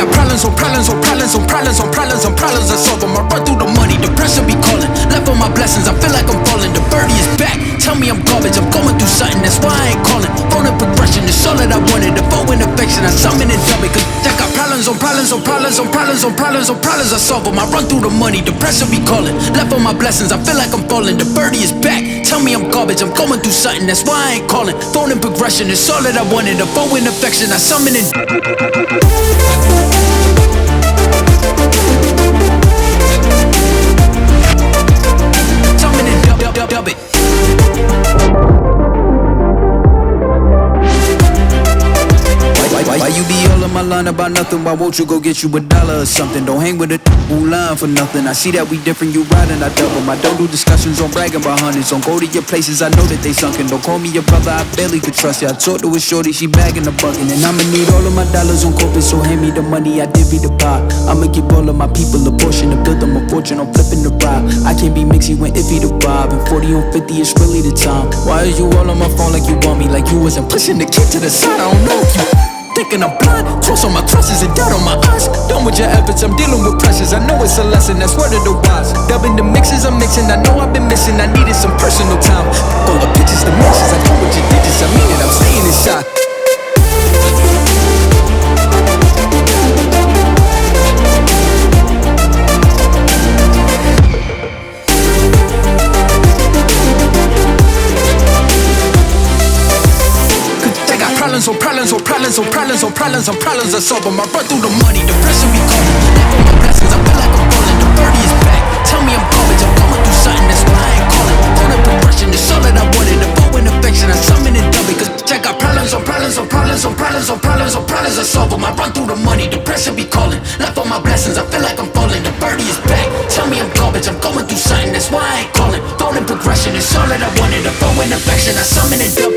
got problems on problems on problems on problems on problems on problems. I solve them. I run through the money, the pressure be calling. Left on my blessings, I feel like I'm falling. The birdie is back. Tell me I'm garbage, I'm going through something, that's why I ain't calling. Phone and progression, it's all that I wanted. The phone and affection, I summon and dumb it. Cause I got problems on problems on problems on problems on problems on problems. I solve them. I run through the money, the pressure be calling. Left on my blessings, I feel like I'm falling. The birdie is back. Tell me I'm garbage, I'm going through something, that's why I ain't calling. Phone and progression, it's all that I wanted. The phone and affection, I summon and dub it. Why you be all in my line about nothing? Why won't you go get you $1 or something? Don't hang with a line for nothing. I see that we different, you riding, I double. I don't do discussions on bragging about hundreds. Don't go to your places, I know that they sunken. Don't call me your brother, I barely could trust you. I talked to a shorty, she bagging the bucket. And I'ma need all of my dollars on corporate, so hand me the money, I divvy the pie. I'ma give all of my people a portion to build them a fortune, I'm flipping the ride. I can't be mixy when iffy the vibe. And 40 on 50 is really the time. Why are you all on my phone like you want me? Like you wasn't pushing the kid to the side, I don't know if you thinking I'm blind, toss on my crosses and doubt on my eyes. Done with your efforts, I'm dealing with pressures. I know it's a lesson, that's word of the wise. Dubbing the mixes I'm mixing, I know I've been missing. I needed some personal time. All the pictures, the mentions, I know what you did this. I mean it, I'm staying inside. Problems on problems on problems on problems on problems on problems. I solve them. I run through the money, the pressure be calling. Left on my blessings, I feel like I'm falling. The birdie is back. Tell me I'm garbage, I'm going through something, that's why I ain't calling. Phone and progression, it's all that I wanted. The phone and affection, I summon and dumb it. Cause I got problems on problems on problems on problems on problems on problems. I solve them. I run through the money, the pressure be calling. Left on my blessings, I feel like I'm falling. The birdie is back. Tell me I'm garbage, I'm going through something, that's why I ain't calling. Phone and progression, it's all that I wanted. The phone and affection, I summon and dub.